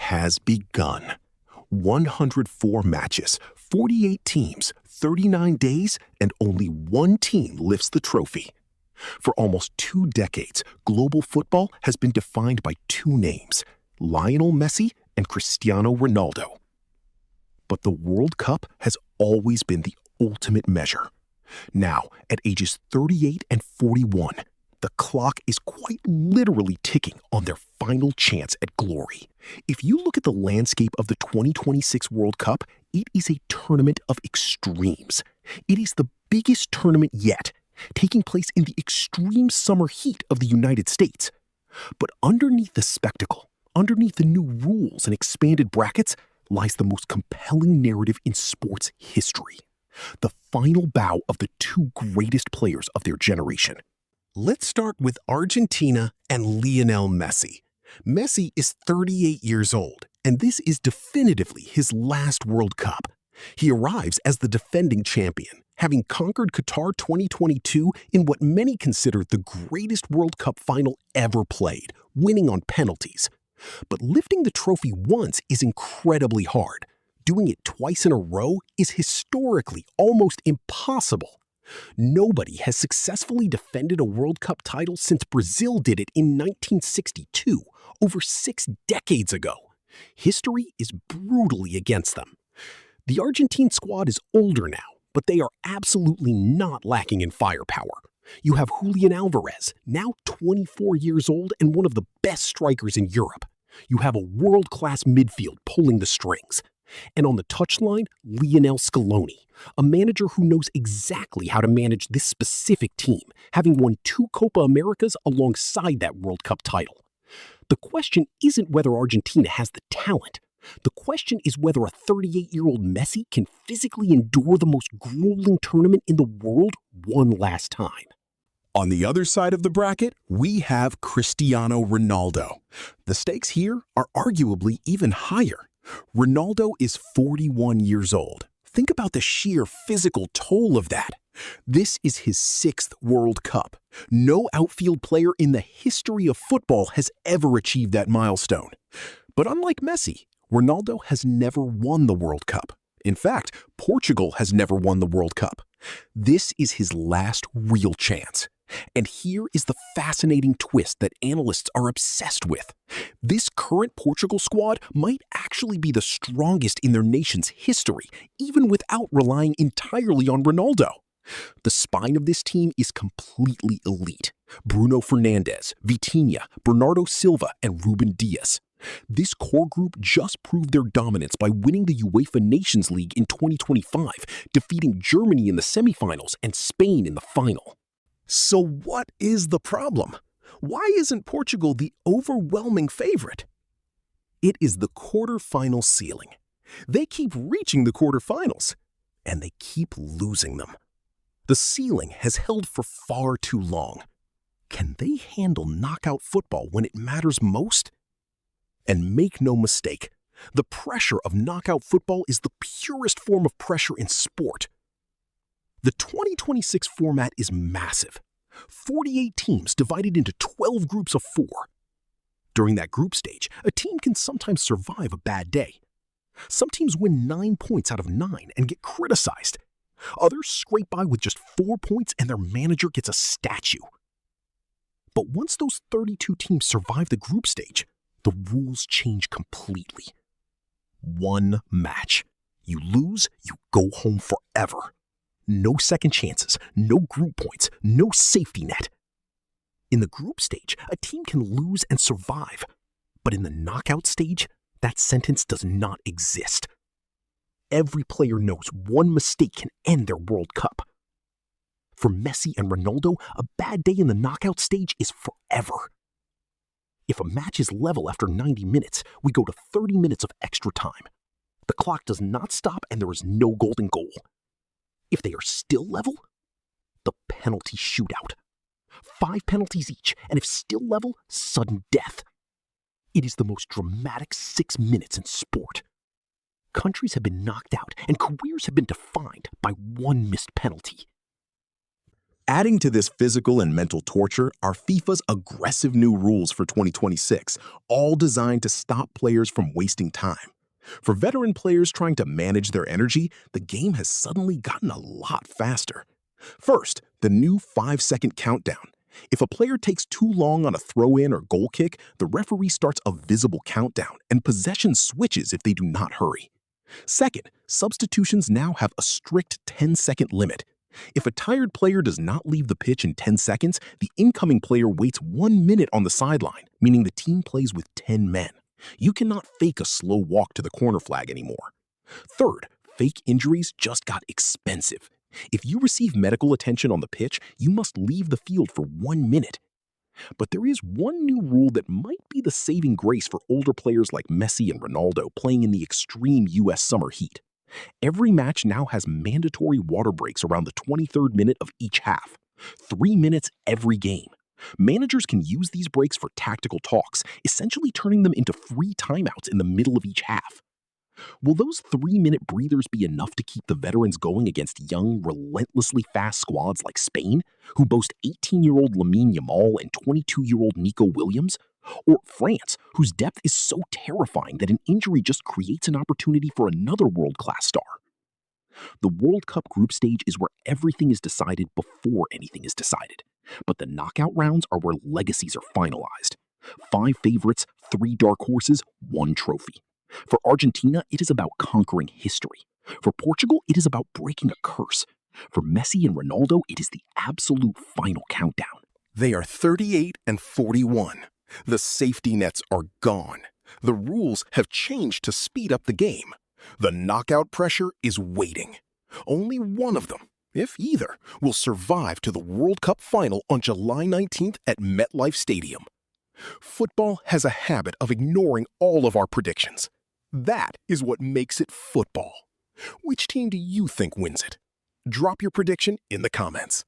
has begun. 104 matches, 48 teams, 39 days, and only one team lifts the trophy. For almost 2 decades, global football has been defined by 2 names, Lionel Messi and Cristiano Ronaldo. But the World Cup has always been the ultimate measure. Now, at ages 38 and 41, the clock is quite literally ticking on their final chance at glory. If you look at the landscape of the 2026 World Cup, it is a tournament of extremes. It is the biggest tournament yet, taking place in the extreme summer heat of the United States. But underneath the spectacle, underneath the new rules and expanded brackets, lies the most compelling narrative in sports history. The final bout of the 2 greatest players of their generation. Let's start with Argentina and Lionel Messi. Messi is 38 years old, and this is definitively his last World Cup. He arrives as the defending champion, having conquered Qatar 2022 in what many consider the greatest World Cup final ever played, winning on penalties. But lifting the trophy once is incredibly hard. Doing it twice in a row is historically almost impossible. Nobody has successfully defended a World Cup title since Brazil did it in 1962, over 6 decades ago. History is brutally against them. The Argentine squad is older now, but they are absolutely not lacking in firepower. You have Julian Alvarez, now 24 years old and one of the best strikers in Europe. You have a world-class midfield pulling the strings. And on the touchline, Lionel Scaloni, a manager who knows exactly how to manage this specific team, having won 2 Copa Americas alongside that World Cup title. The question isn't whether Argentina has the talent. The question is whether a 38-year-old Messi can physically endure the most grueling tournament in the world one last time. On the other side of the bracket, we have Cristiano Ronaldo. The stakes here are arguably even higher. Ronaldo is 41 years old. Think about the sheer physical toll of that. This is his 6th World Cup. No outfield player in the history of football has ever achieved that milestone. But unlike Messi, Ronaldo has never won the World Cup. In fact, Portugal has never won the World Cup. This is his last real chance. And here is the fascinating twist that analysts are obsessed with. This current Portugal squad might actually be the strongest in their nation's history, even without relying entirely on Ronaldo. The spine of this team is completely elite. Bruno Fernandes, Vitinha, Bernardo Silva, and Ruben Dias. This core group just proved their dominance by winning the UEFA Nations League in 2025, defeating Germany in the semifinals and Spain in the final. So what is the problem? Why isn't Portugal the overwhelming favorite? It is the quarterfinal ceiling. They keep reaching the quarterfinals, and they keep losing them. The ceiling has held for far too long. Can they handle knockout football when it matters most? And make no mistake, the pressure of knockout football is the purest form of pressure in sport. The 2026 format is massive. 48 teams divided into 12 groups of 4. During that group stage, a team can sometimes survive a bad day. Some teams win 9 points out of 9 and get criticized. Others scrape by with just 4 points and their manager gets a statue. But once those 32 teams survive the group stage, the rules change completely. 1 match. You lose, you go home forever. No second chances, no group points, no safety net. In the group stage, a team can lose and survive. But in the knockout stage, that sentence does not exist. Every player knows one mistake can end their World Cup. For Messi and Ronaldo, a bad day in the knockout stage is forever. If a match is level after 90 minutes, we go to 30 minutes of extra time. The clock does not stop and there is no golden goal. If they are still level, the penalty shootout. 5 penalties each, and if still level, sudden death. It is the most dramatic 6 minutes in sport. Countries have been knocked out, and careers have been defined by 1 missed penalty. Adding to this physical and mental torture are FIFA's aggressive new rules for 2026, all designed to stop players from wasting time. For veteran players trying to manage their energy, the game has suddenly gotten a lot faster. First, the new 5-second countdown. If a player takes too long on a throw-in or goal kick, the referee starts a visible countdown and possession switches if they do not hurry. Second, substitutions now have a strict 10-second limit. If a tired player does not leave the pitch in 10 seconds, the incoming player waits 1 minute on the sideline, meaning the team plays with 10 men. You cannot fake a slow walk to the corner flag anymore. Third, fake injuries just got expensive. If you receive medical attention on the pitch, you must leave the field for 1 minute. But there is one new rule that might be the saving grace for older players like Messi and Ronaldo playing in the extreme US summer heat. Every match now has mandatory water breaks around the 23rd minute of each half. 3 minutes every game. Managers can use these breaks for tactical talks, essentially turning them into free timeouts in the middle of each half. Will those 3-minute breathers be enough to keep the veterans going against young, relentlessly fast squads like Spain, who boast 18-year-old Lamine Yamal and 22-year-old Nico Williams? Or France, whose depth is so terrifying that an injury just creates an opportunity for another world-class star? The World Cup group stage is where everything is decided before anything is decided. But the knockout rounds are where legacies are finalized. 5 favorites, 3 dark horses, 1 trophy. For Argentina, it is about conquering history. For Portugal, it is about breaking a curse. For Messi and Ronaldo, it is the absolute final countdown. They are 38 and 41. The safety nets are gone. The rules have changed to speed up the game. The knockout pressure is waiting. Only one of them, if either, will survive to the World Cup final on July 19th at MetLife Stadium. Football has a habit of ignoring all of our predictions. That is what makes it football. Which team do you think wins it? Drop your prediction in the comments.